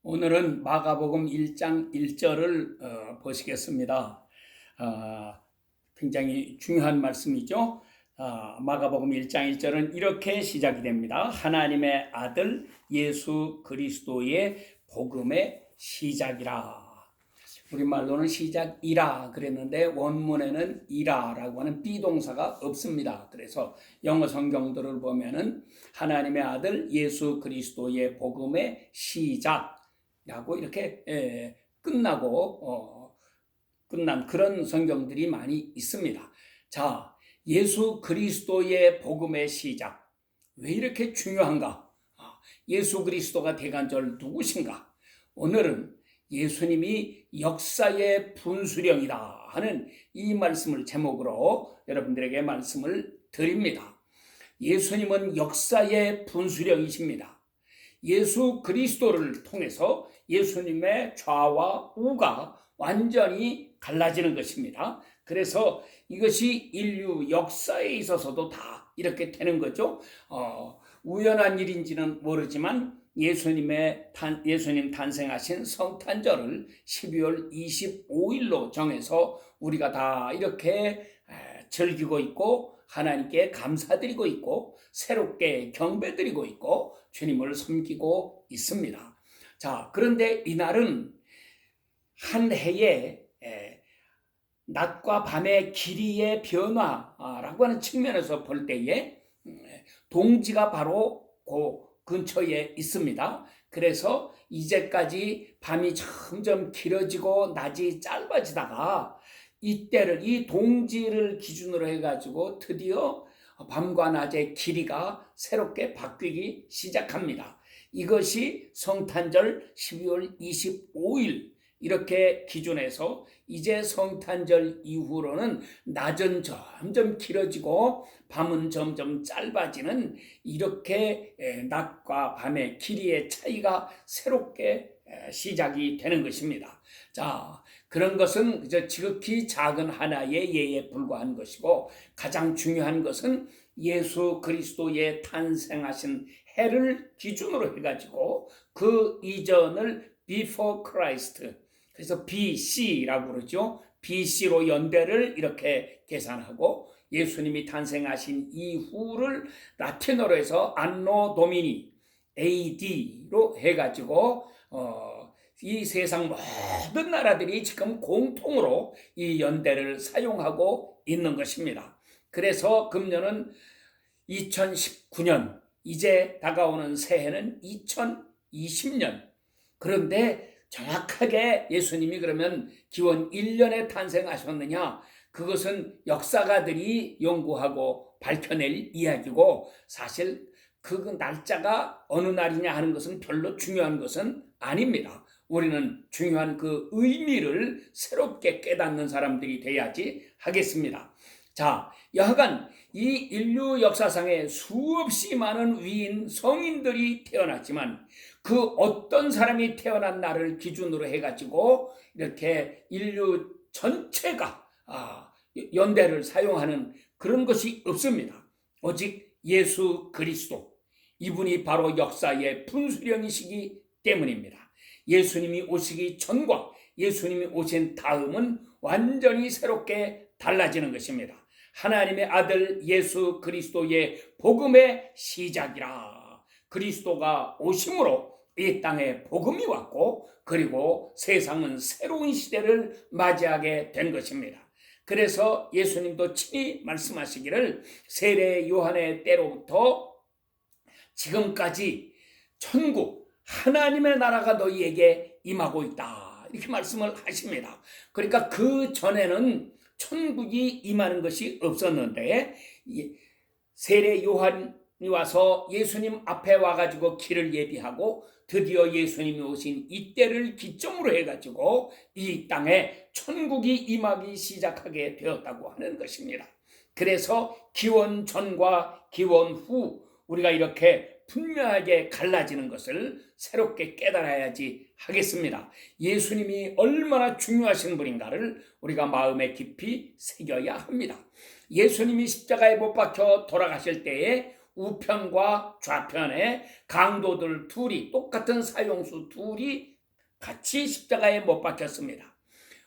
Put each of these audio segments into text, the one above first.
오늘은 마가복음 1장 1절을 보시겠습니다. 굉장히 중요한 말씀이죠. 마가복음 1장 1절은 이렇게 시작이 됩니다. 하나님의 아들 예수 그리스도의 복음의 시작이라. 우리말로는 시작이라 그랬는데 원문에는 이라라고 하는 비동사가 없습니다. 그래서 영어 성경들을 보면은 하나님의 아들 예수 그리스도의 복음의 시작 라고 이렇게 끝난 그런 성경들이 많이 있습니다. 자, 예수 그리스도의 복음의 시작. 왜 이렇게 중요한가? 예수 그리스도가 대간절 누구신가? 오늘은 예수님이 역사의 분수령이다 하는 이 말씀을 제목으로 여러분들에게 말씀을 드립니다. 예수님은 역사의 분수령이십니다. 예수 그리스도를 통해서 예수님의 좌와 우가 완전히 갈라지는 것입니다. 그래서 이것이 인류 역사에 있어서도 다 이렇게 되는 거죠. 우연한 일인지는 모르지만 예수님 탄생하신 성탄절을 12월 25일로 정해서 우리가 다 이렇게 즐기고 있고 하나님께 감사드리고 있고 새롭게 경배드리고 있고 주님을 섬기고 있습니다. 자, 그런데 이날은 한 해에 낮과 밤의 길이의 변화라고 하는 측면에서 볼 때에 동지가 바로 그 근처에 있습니다. 그래서 이제까지 밤이 점점 길어지고 낮이 짧아지다가 이때를 이 동지를 기준으로 해가지고 드디어 밤과 낮의 길이가 새롭게 바뀌기 시작합니다. 이것이 성탄절 12월 25일 이렇게 기준해서 이제 성탄절 이후로는 낮은 점점 길어지고 밤은 점점 짧아지는 이렇게 낮과 밤의 길이의 차이가 새롭게 시작이 되는 것입니다. 자, 그런 것은 그저 지극히 작은 하나의 예에 불과한 것이고 가장 중요한 것은 예수 그리스도의 탄생하신 해를 기준으로 해가지고 그 이전을 before Christ, 그래서 BC라고 그러죠. BC로 연대를 이렇게 계산하고 예수님이 탄생하신 이후를 라틴어로 해서 안노 도미니 AD로 해가지고 이 세상 모든 나라들이 지금 공통으로 이 연대를 사용하고 있는 것입니다. 그래서 금년은 2019년, 이제 다가오는 새해는 2020년. 그런데 정확하게 예수님이 그러면 기원 1년에 탄생하셨느냐? 그것은 역사가들이 연구하고 밝혀낼 이야기고 사실 그 날짜가 어느 날이냐 하는 것은 별로 중요한 것은 아닙니다. 우리는 중요한 그 의미를 새롭게 깨닫는 사람들이 돼야지 하겠습니다. 자, 여하간 이 인류 역사상에 수없이 많은 위인 성인들이 태어났지만 그 어떤 사람이 태어난 날을 기준으로 해가지고 이렇게 인류 전체가 연대를 사용하는 그런 것이 없습니다. 오직 예수 그리스도, 이분이 바로 역사의 분수령이시기 때문입니다. 예수님이 오시기 전과 예수님이 오신 다음은 완전히 새롭게 달라지는 것입니다. 하나님의 아들 예수 그리스도의 복음의 시작이라. 그리스도가 오심으로 이 땅에 복음이 왔고 그리고 세상은 새로운 시대를 맞이하게 된 것입니다. 그래서 예수님도 친히 말씀하시기를 세례 요한의 때로부터 지금까지 천국 하나님의 나라가 너희에게 임하고 있다 이렇게 말씀을 하십니다. 그러니까 그 전에는 천국이 임하는 것이 없었는데 세례 요한이 와서 예수님 앞에 와가지고 길을 예비하고 드디어 예수님이 오신 이때를 기점으로 해가지고 이 땅에 천국이 임하기 시작하게 되었다고 하는 것입니다. 그래서 기원 전과 기원 후 우리가 이렇게 분명하게 갈라지는 것을 새롭게 깨달아야지 하겠습니다. 예수님이 얼마나 중요하신 분인가를 우리가 마음에 깊이 새겨야 합니다. 예수님이 십자가에 못 박혀 돌아가실 때에 우편과 좌편에 강도들 둘이, 똑같은 사형수 둘이 같이 십자가에 못 박혔습니다.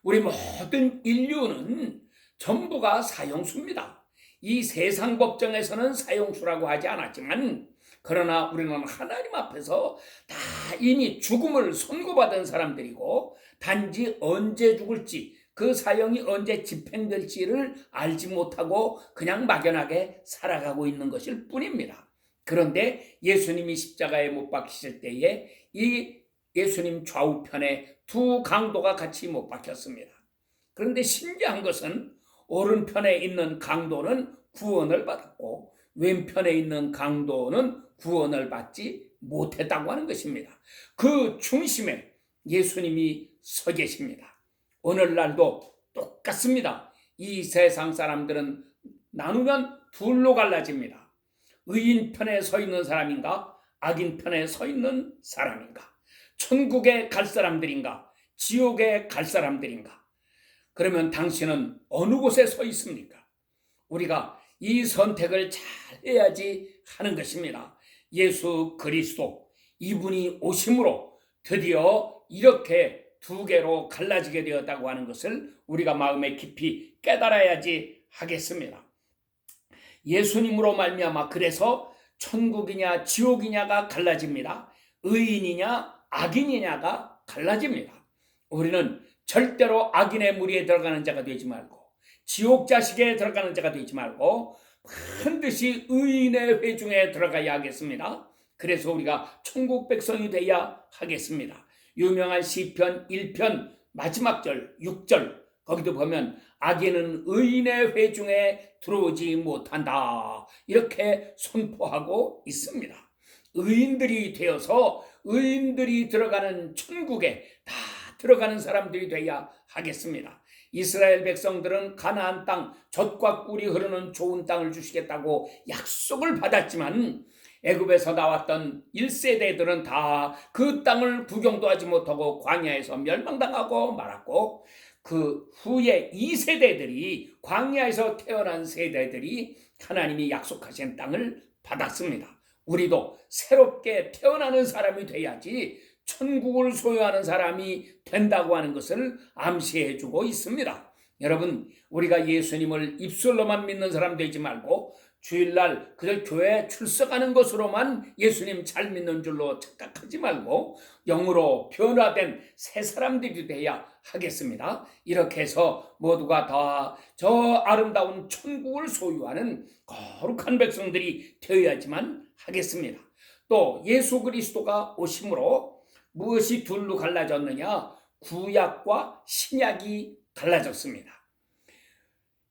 우리 모든 인류는 전부가 사형수입니다. 이 세상 법정에서는 사형수라고 하지 않았지만, 그러나 우리는 하나님 앞에서 다 이미 죽음을 선고받은 사람들이고, 단지 언제 죽을지, 그 사형이 언제 집행될지를 알지 못하고 그냥 막연하게 살아가고 있는 것일 뿐입니다. 그런데 예수님이 십자가에 못 박히실 때에 이 예수님 좌우편에 두 강도가 같이 못 박혔습니다. 그런데 신기한 것은 오른편에 있는 강도는 구원을 받았고 왼편에 있는 강도는 구원을 받지 못했다고 하는 것입니다. 그 중심에 예수님이 서 계십니다. 오늘날도 똑같습니다. 이 세상 사람들은 나누면 둘로 갈라집니다. 의인 편에 서 있는 사람인가, 악인 편에 서 있는 사람인가, 천국에 갈 사람들인가, 지옥에 갈 사람들인가. 그러면 당신은 어느 곳에 서 있습니까? 우리가 이 선택을 잘 해야지 하는 것입니다. 예수 그리스도, 이분이 오심으로 드디어 이렇게 두 개로 갈라지게 되었다고 하는 것을 우리가 마음에 깊이 깨달아야지 하겠습니다. 예수님으로 말미암아 그래서 천국이냐 지옥이냐가 갈라집니다. 의인이냐 악인이냐가 갈라집니다. 우리는 절대로 악인의 무리에 들어가는 자가 되지 말고 지옥 자식에 들어가는 자가 되지 말고 반드시 의인의 회중에 들어가야 하겠습니다. 그래서 우리가 천국 백성이 되어야 하겠습니다. 유명한 시편 1편 마지막 절 6절 거기도 보면 악인은 의인의 회중에 들어오지 못한다 이렇게 선포하고 있습니다. 의인들이 되어서 의인들이 들어가는 천국에 다 들어가는 사람들이 되어야 하겠습니다. 이스라엘 백성들은 가나안 땅 젖과 꿀이 흐르는 좋은 땅을 주시겠다고 약속을 받았지만 애굽에서 나왔던 1세대들은 다 그 땅을 구경도 하지 못하고 광야에서 멸망당하고 말았고, 그 후에 2세대들이 광야에서 태어난 세대들이 하나님이 약속하신 땅을 받았습니다. 우리도 새롭게 태어나는 사람이 돼야지 천국을 소유하는 사람이 된다고 하는 것을 암시해주고 있습니다. 여러분, 우리가 예수님을 입술로만 믿는 사람 되지 말고 주일날 그저 교회에 출석하는 것으로만 예수님 잘 믿는 줄로 착각하지 말고 영으로 변화된 새 사람들이 되어야 하겠습니다. 이렇게 해서 모두가 다 저 아름다운 천국을 소유하는 거룩한 백성들이 되어야지만 하겠습니다. 또 예수 그리스도가 오심으로 무엇이 둘로 갈라졌느냐? 구약과 신약이 갈라졌습니다.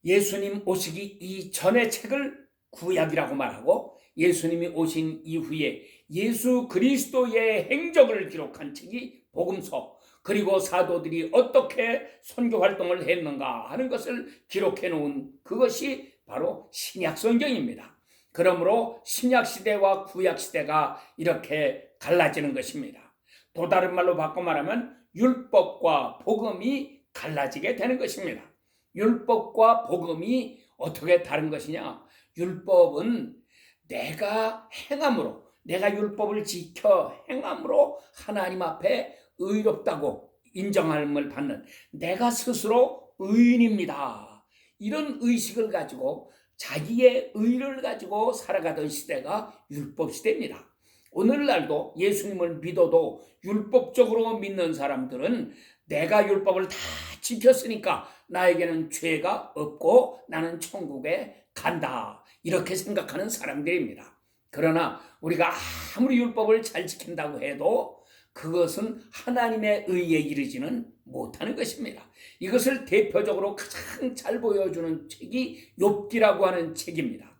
예수님 오시기 이전의 책을 구약이라고 말하고 예수님이 오신 이후에 예수 그리스도의 행적을 기록한 책이 복음서, 그리고 사도들이 어떻게 선교 활동을 했는가 하는 것을 기록해 놓은 그것이 바로 신약 성경입니다. 그러므로 신약 시대와 구약 시대가 이렇게 갈라지는 것입니다. 또 다른 말로 바꿔 말하면 율법과 복음이 갈라지게 되는 것입니다. 율법과 복음이 어떻게 다른 것이냐? 율법은 내가 행함으로, 내가 율법을 지켜 행함으로 하나님 앞에 의롭다고 인정함을 받는, 내가 스스로 의인입니다, 이런 의식을 가지고 자기의 의를 가지고 살아가던 시대가 율법 시대입니다. 오늘날도 예수님을 믿어도 율법적으로 믿는 사람들은 내가 율법을 다 지켰으니까 나에게는 죄가 없고 나는 천국에 간다, 이렇게 생각하는 사람들입니다. 그러나 우리가 아무리 율법을 잘 지킨다고 해도 그것은 하나님의 의에 이르지는 못하는 것입니다. 이것을 대표적으로 가장 잘 보여주는 책이 욥기라고 하는 책입니다.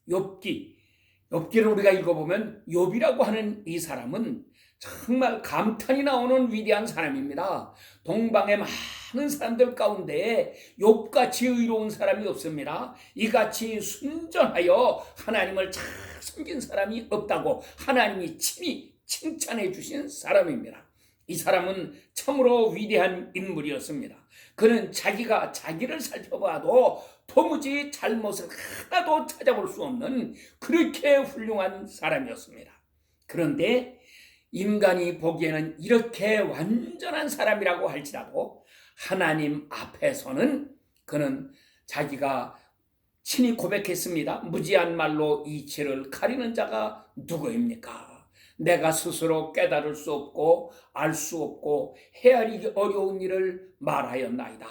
욥기를 우리가 읽어보면 욥이라고 하는 이 사람은 정말 감탄이 나오는 위대한 사람입니다. 동방의 많은 사람들 가운데 욥같이 의로운 사람이 없습니다. 이같이 순전하여 하나님을 잘 섬긴 사람이 없다고 하나님이 친히 칭찬해 주신 사람입니다. 이 사람은 참으로 위대한 인물이었습니다. 그는 자기가 자기를 살펴봐도 도무지 잘못을 하나도 찾아볼 수 없는 그렇게 훌륭한 사람이었습니다. 그런데 인간이 보기에는 이렇게 완전한 사람이라고 할지라도 하나님 앞에서는 그는 자기가 친히 고백했습니다. 무지한 말로 이치를 가리는 자가 누구입니까? 내가 스스로 깨달을 수 없고 알 수 없고 헤아리기 어려운 일을 말하였나이다.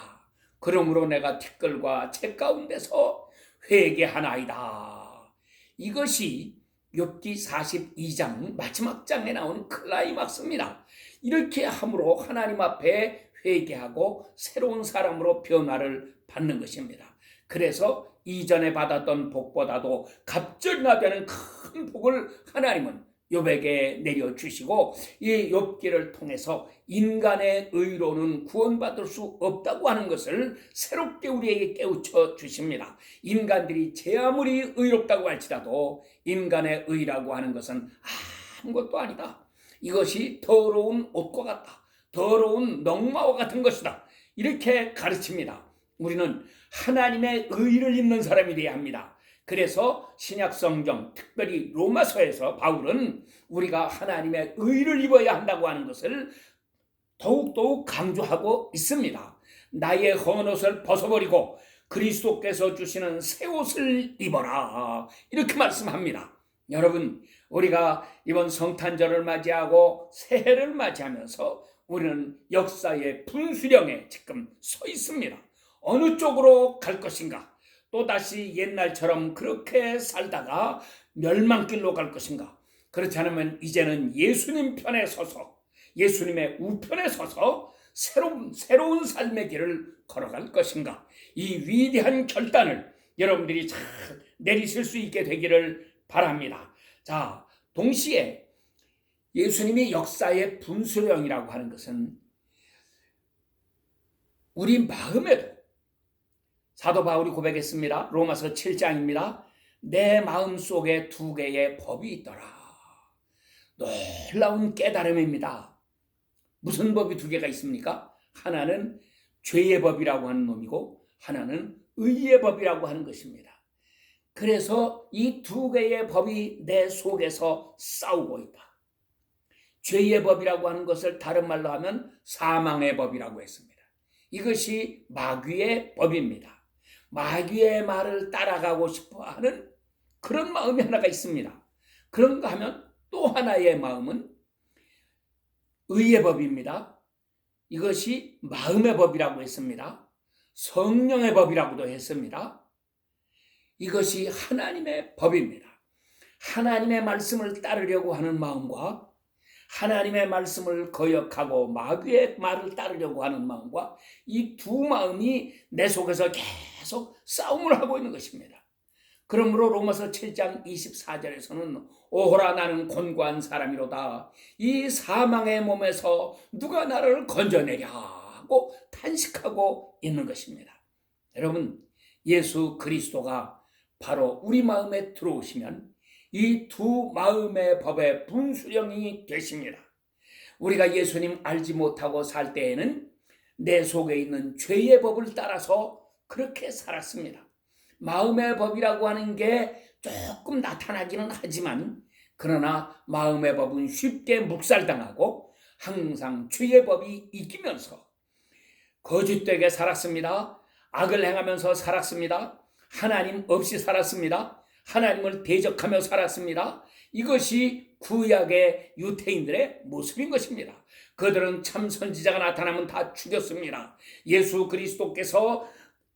그러므로 내가 티끌과 책 가운데서 회개하나이다. 이것이 욥기 42장 마지막 장에 나오는 클라이막스입니다. 이렇게 함으로 하나님 앞에 회개하고 새로운 사람으로 변화를 받는 것입니다. 그래서 이전에 받았던 복보다도 갑절나되는 큰 복을 하나님은 욥에게 내려주시고 이 욥기를 통해서 인간의 의로는 구원받을 수 없다고 하는 것을 새롭게 우리에게 깨우쳐 주십니다. 인간들이 제 아무리 의롭다고 할지라도 인간의 의라고 하는 것은 아무것도 아니다. 이것이 더러운 옷과 같다. 더러운 넝마와 같은 것이다. 이렇게 가르칩니다. 우리는 하나님의 의를 입는 사람이 되어야 합니다. 그래서 신약성경 특별히 로마서에서 바울은 우리가 하나님의 의를 입어야 한다고 하는 것을 더욱더욱 강조하고 있습니다. 나의 헌 옷을 벗어버리고 그리스도께서 주시는 새 옷을 입어라, 이렇게 말씀합니다. 여러분, 우리가 이번 성탄절을 맞이하고 새해를 맞이하면서 우리는 역사의 분수령에 지금 서 있습니다. 어느 쪽으로 갈 것인가? 또다시 옛날처럼 그렇게 살다가 멸망길로 갈 것인가? 그렇지 않으면 이제는 예수님 편에 서서, 예수님의 우편에 서서 새로운 삶의 길을 걸어갈 것인가? 이 위대한 결단을 여러분들이 잘 내리실 수 있게 되기를 바랍니다. 자, 동시에 예수님이 역사의 분수령이라고 하는 것은 우리 마음에도 사도 바울이 고백했습니다. 로마서 7장입니다. 내 마음속에 두 개의 법이 있더라. 놀라운 깨달음입니다. 무슨 법이 두 개가 있습니까? 하나는 죄의 법이라고 하는 놈이고 하나는 의의 법이라고 하는 것입니다. 그래서 이 두 개의 법이 내 속에서 싸우고 있다. 죄의 법이라고 하는 것을 다른 말로 하면 사망의 법이라고 했습니다. 이것이 마귀의 법입니다. 마귀의 말을 따라가고 싶어하는 그런 마음이 하나가 있습니다. 그런가 하면 또 하나의 마음은 의의 법입니다. 이것이 마음의 법이라고 했습니다. 성령의 법이라고도 했습니다. 이것이 하나님의 법입니다. 하나님의 말씀을 따르려고 하는 마음과 하나님의 말씀을 거역하고 마귀의 말을 따르려고 하는 마음과 이 두 마음이 내 속에서 계속 싸움을 하고 있는 것입니다. 그러므로 로마서 7장 24절에서는 오호라 나는 곤고한 사람이로다. 이 사망의 몸에서 누가 나를 건져내랴 하고 탄식하고 있는 것입니다. 여러분, 예수 그리스도가 바로 우리 마음에 들어오시면 이 두 마음의 법의 분수령이 되십니다. 우리가 예수님 알지 못하고 살 때에는 내 속에 있는 죄의 법을 따라서 그렇게 살았습니다. 마음의 법이라고 하는 게 조금 나타나기는 하지만 그러나 마음의 법은 쉽게 묵살당하고 항상 죄의 법이 이기면서 거짓되게 살았습니다. 악을 행하면서 살았습니다. 하나님 없이 살았습니다. 하나님을 대적하며 살았습니다. 이것이 구약의 유대인들의 모습인 것입니다. 그들은 참 선지자가 나타나면 다 죽였습니다. 예수 그리스도께서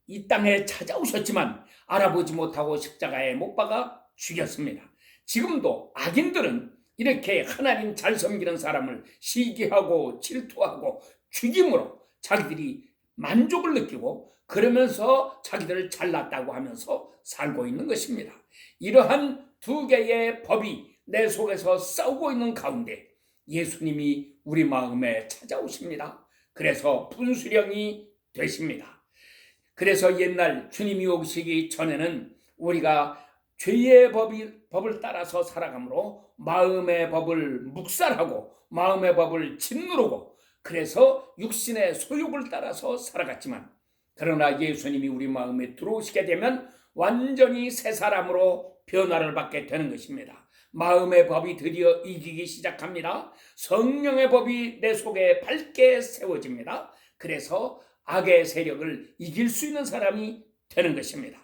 이 땅에 찾아오셨지만 알아보지 못하고 십자가에 못 박아 죽였습니다. 지금도 악인들은 이렇게 하나님 잘 섬기는 사람을 시기하고 질투하고 죽임으로 자기들이 만족을 느끼고 그러면서 자기들을 잘났다고 하면서 살고 있는 것입니다. 이러한 두 개의 법이 내 속에서 싸우고 있는 가운데 예수님이 우리 마음에 찾아오십니다. 그래서 분수령이 되십니다. 그래서 옛날 주님이 오시기 전에는 우리가 죄의 법을 따라서 살아가므로 마음의 법을 묵살하고 마음의 법을 짓누르고 그래서 육신의 소욕을 따라서 살아갔지만 그러나 예수님이 우리 마음에 들어오시게 되면 완전히 새 사람으로 변화를 받게 되는 것입니다. 마음의 법이 드디어 이기기 시작합니다. 성령의 법이 내 속에 밝게 세워집니다. 그래서 악의 세력을 이길 수 있는 사람이 되는 것입니다.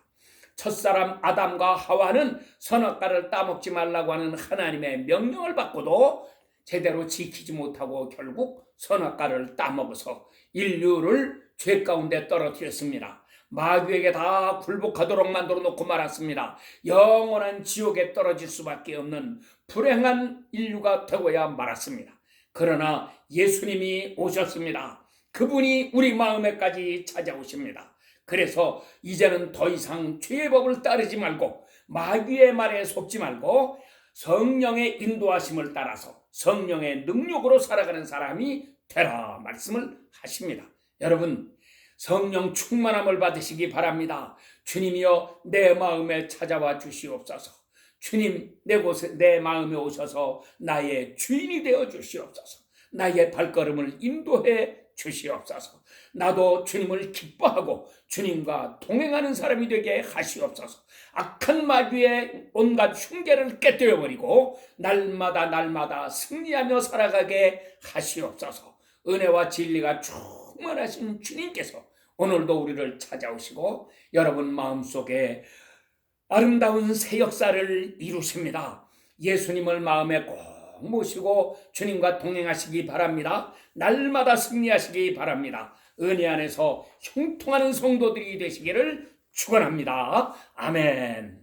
첫사람 아담과 하와는 선악과를 따먹지 말라고 하는 하나님의 명령을 받고도 제대로 지키지 못하고 결국 선악과를 따먹어서 인류를 죄 가운데 떨어뜨렸습니다. 마귀에게 다 굴복하도록 만들어 놓고 말았습니다. 영원한 지옥에 떨어질 수밖에 없는 불행한 인류가 되고야 말았습니다. 그러나 예수님이 오셨습니다. 그분이 우리 마음에까지 찾아오십니다. 그래서 이제는 더 이상 죄의 법을 따르지 말고 마귀의 말에 속지 말고 성령의 인도하심을 따라서 성령의 능력으로 살아가는 사람이 되라 말씀을 하십니다. 여러분, 성령 충만함을 받으시기 바랍니다. 주님이여 내 마음에 찾아와 주시옵소서. 주님 내 마음에 오셔서 나의 주인이 되어 주시옵소서. 나의 발걸음을 인도해 주시옵소서. 나도 주님을 기뻐하고 주님과 동행하는 사람이 되게 하시옵소서. 악한 마귀의 온갖 흉계를 깨뜨려버리고 날마다 승리하며 살아가게 하시옵소서. 은혜와 진리가 충만하신 주님께서 오늘도 우리를 찾아오시고 여러분 마음속에 아름다운 새 역사를 이루십니다. 예수님을 마음에 꼭 모시고 주님과 동행하시기 바랍니다. 날마다 승리하시기 바랍니다. 은혜 안에서 형통하는 성도들이 되시기를 축원합니다. 아멘.